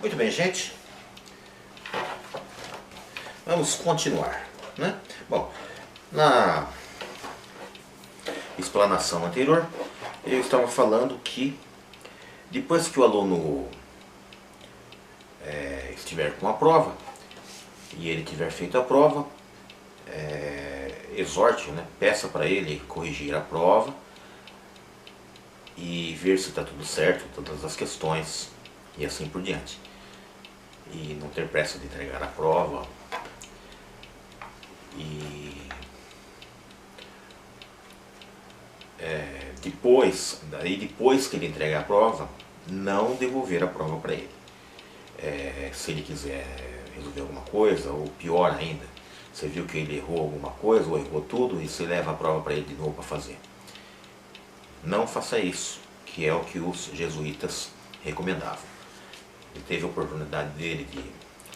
Muito bem, gente. Vamos continuar, né? Bom, na explanação anterior, eu estava falando que depois que o aluno estiver com a prova e ele tiver feito a prova, exorte, né? Peça para ele corrigir a prova e ver se está tudo certo, todas as questões e assim por diante. E não ter pressa de entregar a prova. E depois que ele entregar a prova, não devolver a prova para ele. Se ele quiser resolver alguma coisa, ou pior ainda, você viu que ele errou alguma coisa ou errou tudo e você leva a prova para ele de novo para fazer. Não faça isso, que é o que os jesuítas recomendavam. Ele teve a oportunidade dele de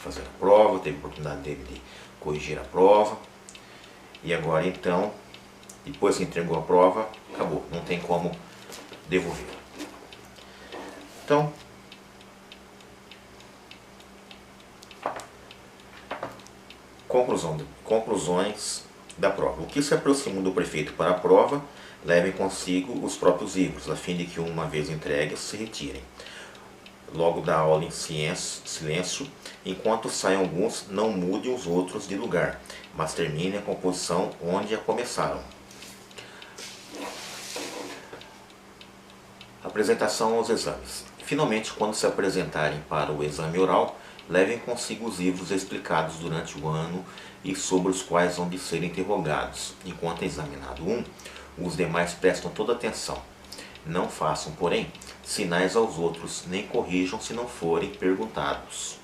fazer a prova, teve a oportunidade dele de corrigir a prova, e agora então, depois que entregou a prova, acabou, não tem como devolver. Então, conclusões da prova. O que se aproxima do prefeito para a prova, levem consigo os próprios livros, a fim de que, uma vez entregues, se retirem. Logo da aula em silêncio, enquanto saem alguns, não mude os outros de lugar, mas termine a composição onde a começaram. Apresentação aos exames. Finalmente, quando se apresentarem para o exame oral, levem consigo os livros explicados durante o ano e sobre os quais vão de ser interrogados. Enquanto é examinado um, os demais prestam toda atenção. Não façam, porém, sinais aos outros, nem corrijam se não forem perguntados.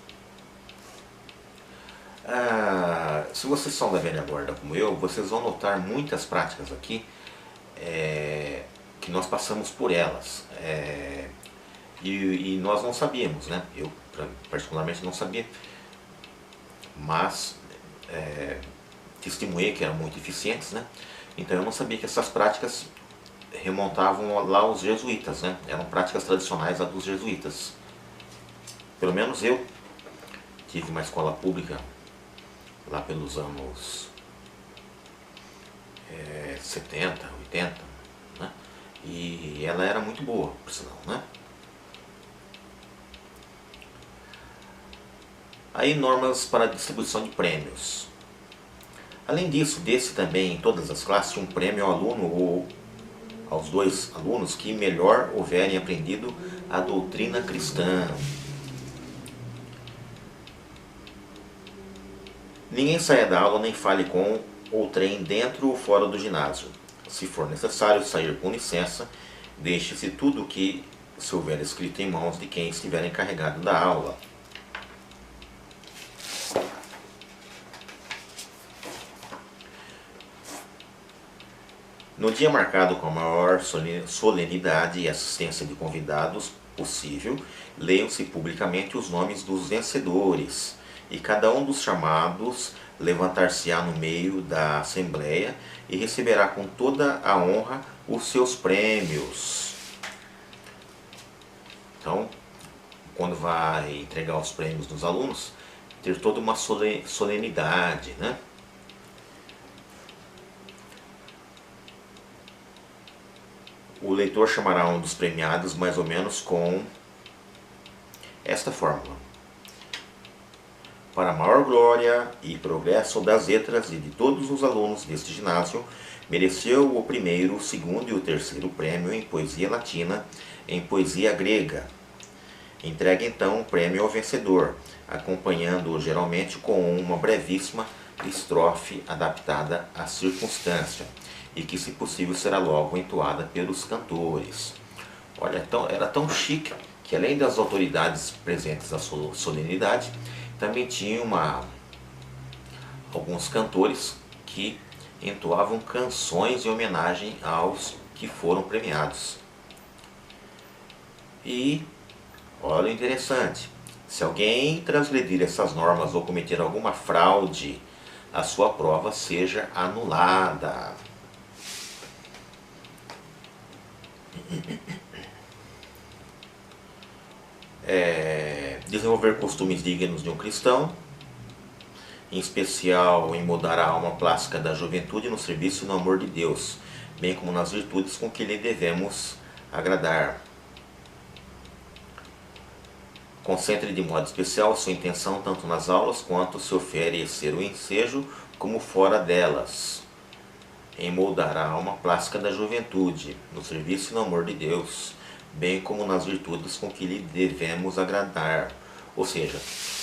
Se vocês são da velha guarda como eu, vocês vão notar muitas práticas aqui que nós passamos por elas. E nós não sabíamos, né? Eu particularmente não sabia, mas testemunhei que eram muito eficientes, né? Então eu não sabia que essas práticas remontavam lá aos jesuítas, né? Eram práticas tradicionais lá dos jesuítas. Pelo menos eu tive uma escola pública lá pelos anos 70, 80, né? E ela era muito boa, por sinal, né? Aí, normas para a distribuição de prêmios. Além disso, desse também em todas as classes um prêmio ao aluno ou aos dois alunos que melhor houverem aprendido a doutrina cristã. Ninguém saia da aula nem fale com outrem dentro ou fora do ginásio. Se for necessário sair com licença, deixe-se tudo o que se houver escrito em mãos de quem estiver encarregado da aula. No dia marcado com a maior solenidade e assistência de convidados possível, leiam-se publicamente os nomes dos vencedores, e cada um dos chamados levantar-se-á no meio da assembleia e receberá com toda a honra os seus prêmios. Então, quando vai entregar os prêmios dos alunos, ter toda uma solenidade, né? O leitor chamará um dos premiados mais ou menos com esta fórmula: para a maior glória e progresso das letras e de todos os alunos deste ginásio, mereceu o primeiro, o segundo e o terceiro prêmio em poesia latina, em poesia grega. Entregue então o prêmio ao vencedor, acompanhando-o geralmente com uma brevíssima estrofe adaptada à circunstância, e que, se possível, será logo entoada pelos cantores. Olha, era tão chique que, além das autoridades presentes à solenidade, também tinha alguns cantores que entoavam canções em homenagem aos que foram premiados. E, olha o interessante, se alguém transgredir essas normas ou cometer alguma fraude, a sua prova seja anulada. Desenvolver costumes dignos de um cristão, em especial em mudar a alma plástica da juventude no serviço e no amor de Deus, bem como nas virtudes com que lhe devemos agradar. Concentre de modo especial sua intenção tanto nas aulas quanto se oferecer o ensejo como fora delas, em moldar a alma plástica da juventude, no serviço e no amor de Deus, bem como nas virtudes com que lhe devemos agradar. Ou seja,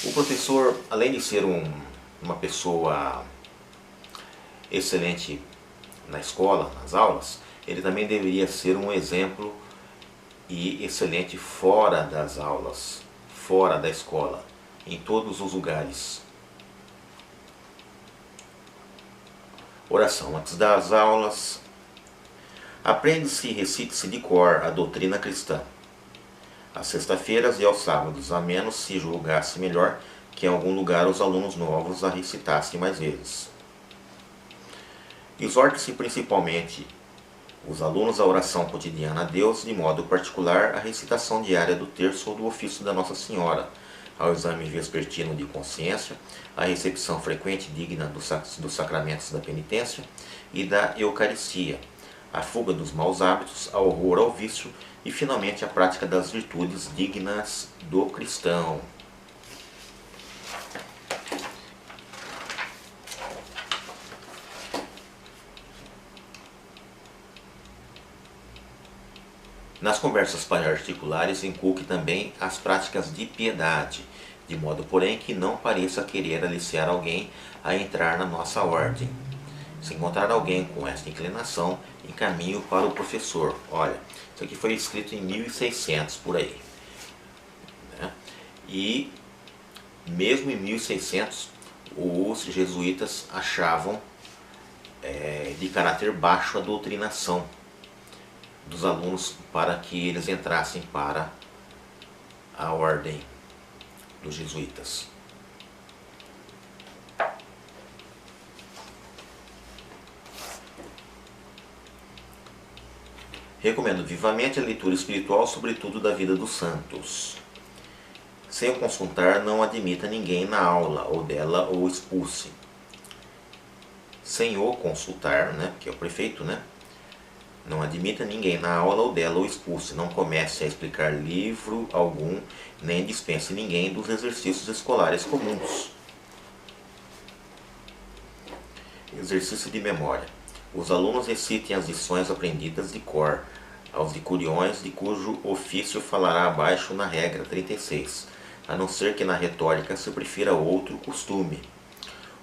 o professor, além de ser uma pessoa excelente na escola, nas aulas, ele também deveria ser um exemplo e excelente fora das aulas, fora da escola, em todos os lugares. Oração antes das aulas. Aprende-se e recite-se de cor a doutrina cristã. Às sextas-feiras e aos sábados, a menos se julgasse melhor que em algum lugar os alunos novos a recitassem mais vezes. Exorte-se principalmente os alunos à oração cotidiana a Deus, de modo particular à recitação diária do terço ou do ofício da Nossa Senhora, ao exame vespertino de consciência, à recepção frequente e digna dos sacramentos da penitência e da Eucaristia, à fuga dos maus hábitos, ao horror ao vício e, finalmente, à prática das virtudes dignas do cristão. Nas conversas particulares, inculque também as práticas de piedade, de modo, porém, que não pareça querer aliciar alguém a entrar na nossa ordem. Se encontrar alguém com esta inclinação, encaminhe-o para o professor. Olha, isso aqui foi escrito em 1600, por aí. Né? E, mesmo em 1600, os jesuítas achavam de caráter baixo a doutrinação dos alunos para que eles entrassem para a ordem dos jesuítas. Recomendo vivamente a leitura espiritual, sobretudo da vida dos santos. Sem o consultar, não admita ninguém na aula, ou dela, ou expulse. Sem o consultar, né, que é o prefeito, né, não admita ninguém na aula ou dela ou expulse. Não comece a explicar livro algum, nem dispense ninguém dos exercícios escolares comuns. Exercício de memória. Os alunos recitem as lições aprendidas de cor, aos decuriões de cujo ofício falará abaixo na regra 36, a não ser que na retórica se prefira outro costume.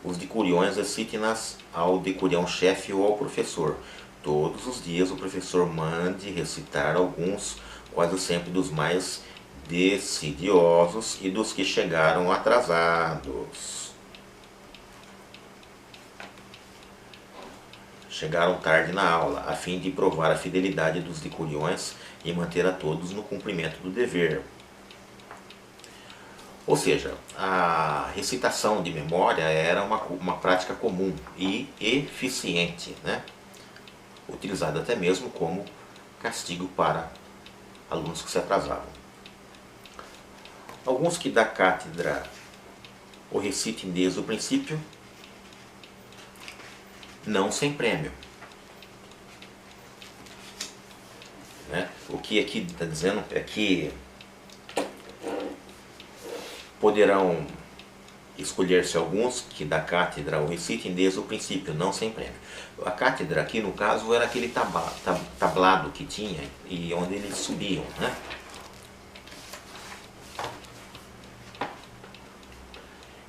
Os decuriões recitem-nas ao decurião-chefe ou ao professor. Todos os dias o professor mande recitar alguns, quase sempre dos mais decidiosos e dos que chegaram atrasados. Chegaram tarde na aula, a fim de provar a fidelidade dos decuriões e manter a todos no cumprimento do dever. Ou seja, a recitação de memória era uma prática comum e eficiente, né? Utilizada até mesmo como castigo para alunos que se atrasavam. Alguns que da cátedra o recitem desde o princípio, não sem prêmio. Né? O que aqui está dizendo é que poderão escolher-se alguns que da cátedra o recitem desde o princípio, não sem prêmio. A cátedra aqui, no caso, era aquele tablado que tinha e onde eles subiam, né?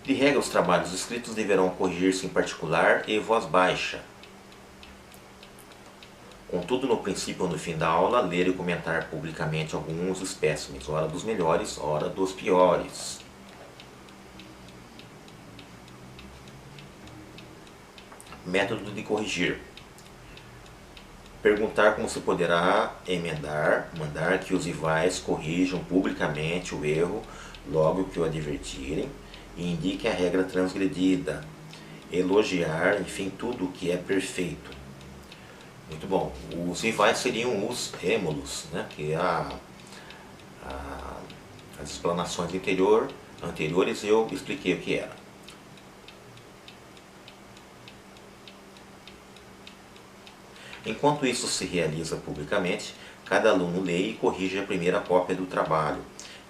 De regra, os trabalhos escritos deverão corrigir-se em particular e voz baixa. Contudo, no princípio ou no fim da aula, ler e comentar publicamente alguns espécimes, ora dos melhores, ora dos piores. Método de corrigir. Perguntar como se poderá emendar, mandar que os rivais corrijam publicamente o erro logo que o advertirem e indique a regra transgredida. Elogiar, enfim, tudo o que é perfeito. Muito bom. Os rivais seriam os êmulos, né? Que é a As explanações anteriores eu expliquei o que era. Enquanto isso se realiza publicamente, cada aluno lê e corrige a primeira cópia do trabalho,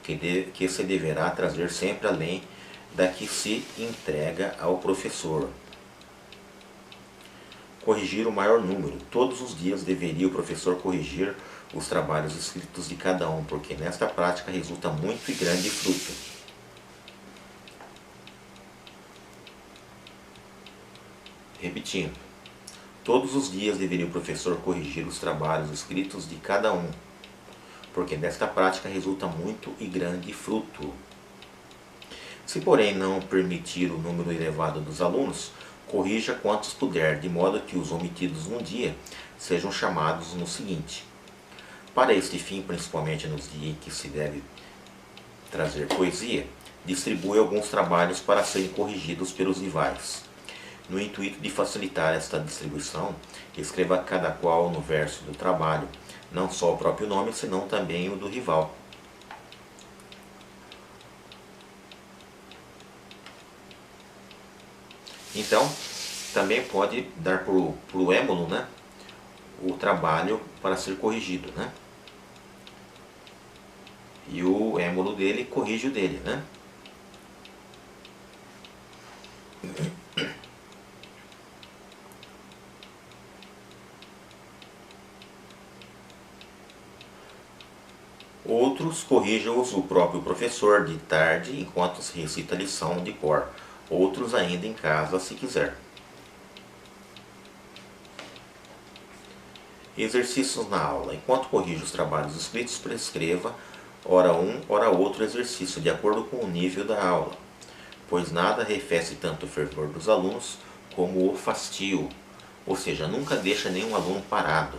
que se deverá trazer sempre além da que se entrega ao professor. Corrigir o maior número. Todos os dias deveria o professor corrigir os trabalhos escritos de cada um, porque nesta prática resulta muito e grande fruto. Repetindo. Todos os dias deveria o professor corrigir os trabalhos escritos de cada um, porque desta prática resulta muito e grande fruto. Se, porém, não permitir o número elevado dos alunos, corrija quantos puder, de modo que os omitidos num dia sejam chamados no seguinte. Para este fim, principalmente nos dias em que se deve trazer poesia, distribui alguns trabalhos para serem corrigidos pelos rivais. No intuito de facilitar esta distribuição, escreva cada qual no verso do trabalho, não só o próprio nome, senão também o do rival. Então, também pode dar para o êmulo, né, o trabalho para ser corrigido, né? E o êmulo dele corrige o dele, né? Outros corrijam-os o próprio professor de tarde enquanto se recita a lição de cor. Outros ainda em casa, se quiser. Exercícios na aula. Enquanto corrige os trabalhos escritos, prescreva ora um, ora outro exercício, de acordo com o nível da aula, pois nada arrefece tanto o fervor dos alunos como o fastio, ou seja, nunca deixa nenhum aluno parado.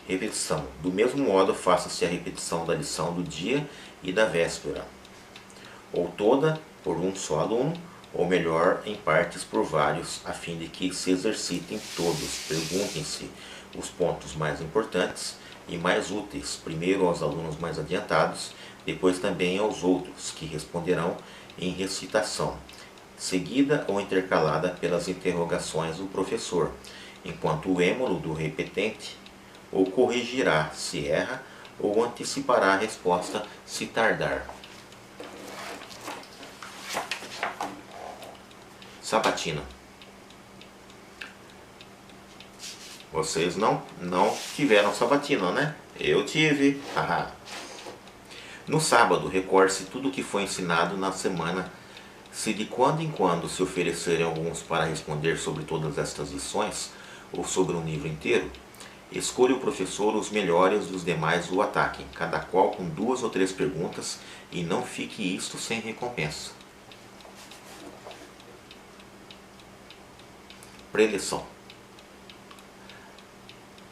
Repetição. Do mesmo modo, faça-se a repetição da lição do dia e da véspera, ou toda por um só aluno, ou melhor, em partes por vários, a fim de que se exercitem todos. Perguntem-se os pontos mais importantes e mais úteis, primeiro aos alunos mais adiantados, depois também aos outros, que responderão em recitação, seguida ou intercalada pelas interrogações do professor, enquanto o êmulo do repetente ou corrigirá se erra, ou antecipará a resposta se tardar. Sabatina. Vocês não tiveram sabatina, né? Eu tive. No sábado, recorde-se tudo o que foi ensinado na semana. Se de quando em quando se oferecerem alguns para responder sobre todas estas lições, ou sobre um livro inteiro, escolha o professor os melhores e os demais o ataquem, cada qual com 2 ou 3 perguntas, e não fique isto sem recompensa. Preleção.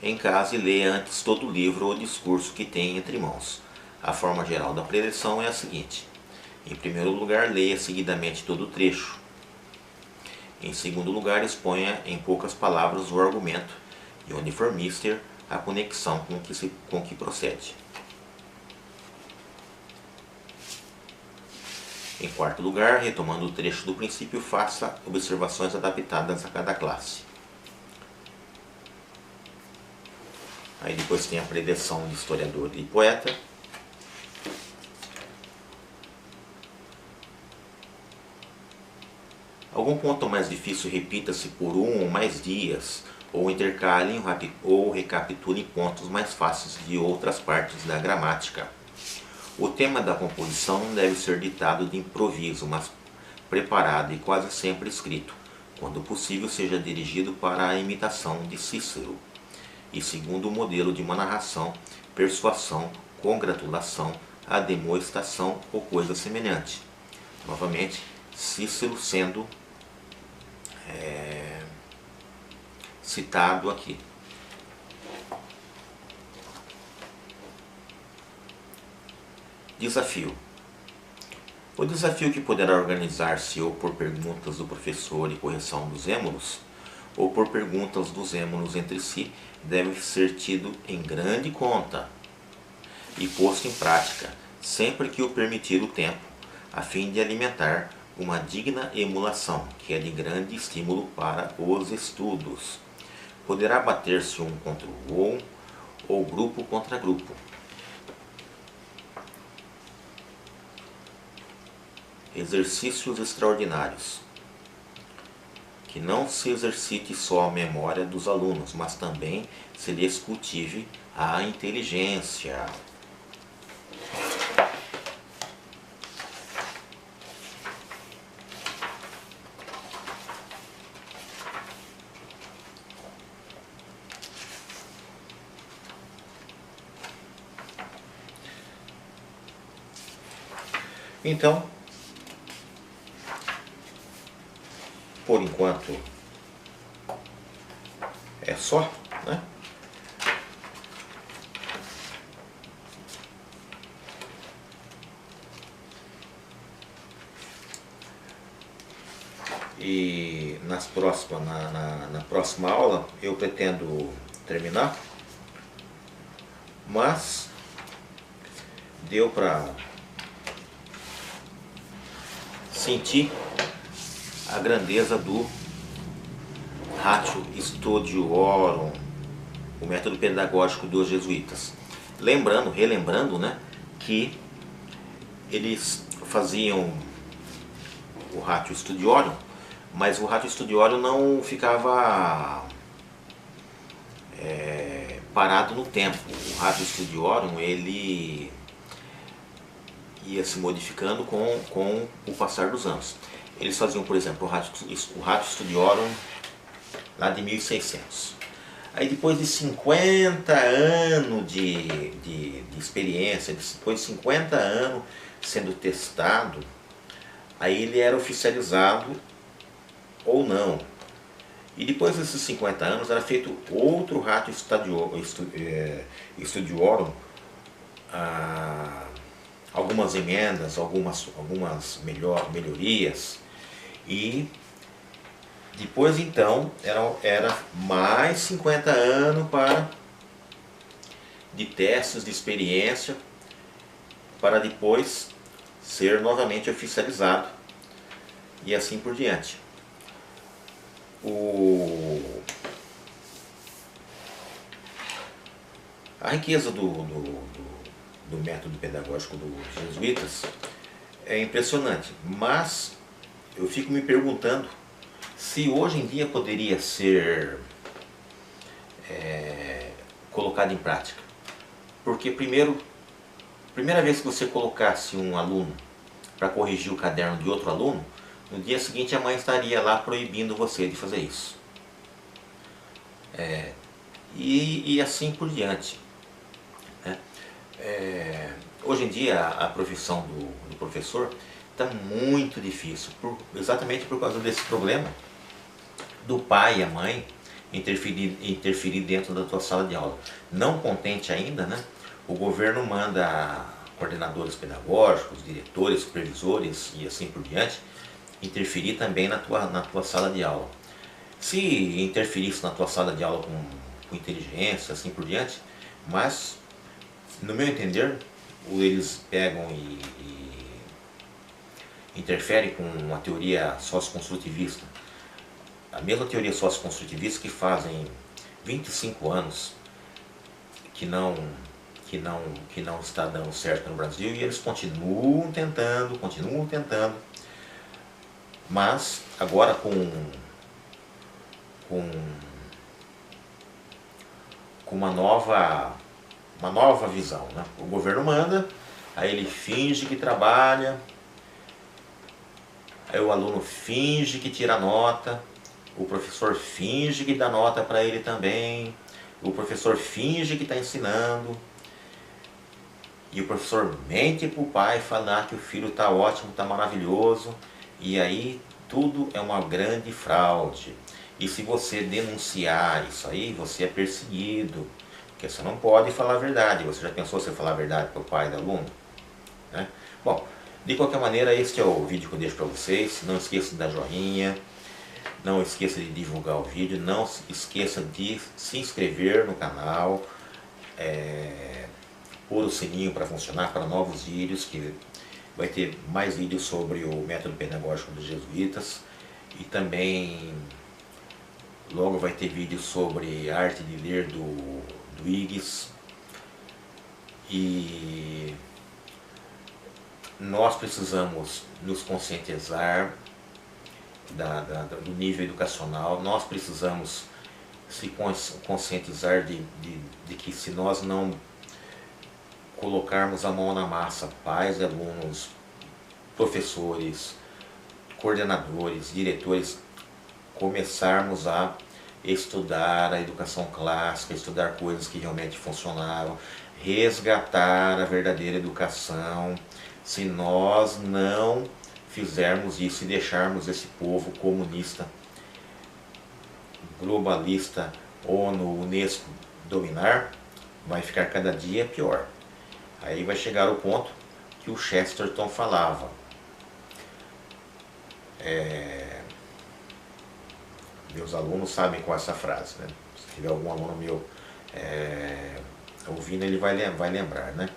Em casa, e leia antes todo o livro ou discurso que tem entre mãos. A forma geral da preleção é a seguinte. Em primeiro lugar, leia seguidamente todo o trecho. Em segundo lugar, exponha em poucas palavras o argumento e, onde for mister, a conexão com que procede. Em quarto lugar, retomando o trecho do princípio, faça observações adaptadas a cada classe. Aí depois tem a preleção de historiador e poeta. Algum ponto mais difícil repita-se por um ou mais dias, ou intercalem ou recapitulem pontos mais fáceis de outras partes da gramática. O tema da composição não deve ser ditado de improviso, mas preparado e quase sempre escrito, quando possível seja dirigido para a imitação de Cícero, e segundo o modelo de uma narração, persuasão, congratulação, ademoestação ou coisa semelhante. Novamente, Cícero sendo citado aqui. Desafio. O desafio, que poderá organizar-se ou por perguntas do professor e correção dos êmulos, ou por perguntas dos êmulos entre si, deve ser tido em grande conta. e posto em prática, sempre que o permitir o tempo, a fim de alimentar uma digna emulação, que é de grande estímulo para os estudos. Poderá bater-se um contra o ou grupo contra grupo. Exercícios extraordinários. Que não se exercite só a memória dos alunos, mas também se lhes cultive a inteligência. Então, por enquanto é só, né? E na próxima aula eu pretendo terminar, mas deu para sentir a grandeza do Ratio Studiorum, o método pedagógico dos jesuítas. Relembrando, né, que eles faziam o Ratio Studiorum, mas o Ratio Studiorum não ficava parado no tempo. O Ratio Studiorum ele ia se modificando com o passar dos anos. Eles faziam, por exemplo, o Ratio Studiorum lá de 1600. Aí depois de 50 anos de experiência, depois de 50 anos sendo testado, aí ele era oficializado ou não. E depois desses 50 anos era feito outro Ratio Studiorum, algumas emendas, algumas melhorias, e depois então era mais 50 anos de testes de experiência para depois ser novamente oficializado e assim por diante. A riqueza do método pedagógico dos jesuítas é impressionante, mas eu fico me perguntando se hoje em dia poderia ser colocado em prática. Porque primeira vez que você colocasse um aluno para corrigir o caderno de outro aluno, no dia seguinte a mãe estaria lá proibindo você de fazer isso. E assim por diante. Hoje em dia a profissão do professor está muito difícil, exatamente por causa desse problema do pai e a mãe interferir dentro da tua sala de aula. Não contente ainda, né? O governo manda coordenadores pedagógicos, diretores, supervisores e assim por diante interferir também na tua sala de aula. Se interferisse na tua sala de aula com inteligência, assim por diante, mas no meu entender, eles pegam e interferem com uma teoria socioconstrutivista. A mesma teoria socioconstrutivista que fazem 25 anos que não está dando certo no Brasil, e eles continuam tentando, mas agora com uma nova visão, né? O governo manda, aí ele finge que trabalha, aí o aluno finge que tira nota, o professor finge que dá nota para ele também, o professor finge que está ensinando, e o professor mente para o pai, falar que o filho está ótimo, está maravilhoso, e aí tudo é uma grande fraude. E se você denunciar isso aí, você é perseguido, porque você não pode falar a verdade. Você já pensou você falar a verdade para o pai do aluno? Né? Bom, de qualquer maneira, este é o vídeo que eu deixo para vocês. Não esqueça de dar joinha, não esqueça de divulgar o vídeo, não esqueça de se inscrever no canal, pôr o sininho para funcionar para novos vídeos, que vai ter mais vídeos sobre o método pedagógico dos jesuítas, e também logo vai ter vídeo sobre a arte de ler do Higgs. E nós precisamos nos conscientizar do nível educacional, nós precisamos se conscientizar de que se nós não colocarmos a mão na massa, pais, alunos, professores, coordenadores, diretores, começarmos a estudar a educação clássica, estudar coisas que realmente funcionavam, resgatar a verdadeira educação. Se nós não fizermos isso e deixarmos esse povo comunista, globalista, ONU, Unesco dominar, vai ficar cada dia pior. Aí vai chegar o ponto que o Chesterton falava. Meus alunos sabem qual é essa frase, né? Se tiver algum aluno meu ouvindo, ele vai lembrar, né?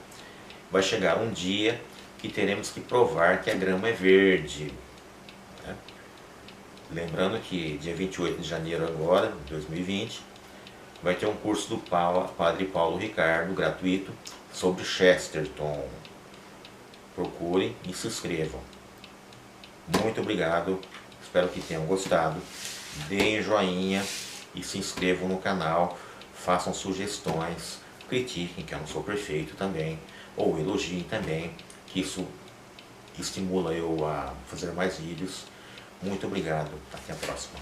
Vai chegar um dia que teremos que provar que a grama é verde, né? Lembrando que dia 28 de janeiro agora, de 2020, vai ter um curso do Padre Paulo Ricardo, gratuito, sobre Chesterton. Procurem e se inscrevam. Muito obrigado, espero que tenham gostado. Deem joinha e se inscrevam no canal, façam sugestões, critiquem, que eu não sou perfeito também, ou elogiem também, que isso estimula eu a fazer mais vídeos. Muito obrigado, até a próxima.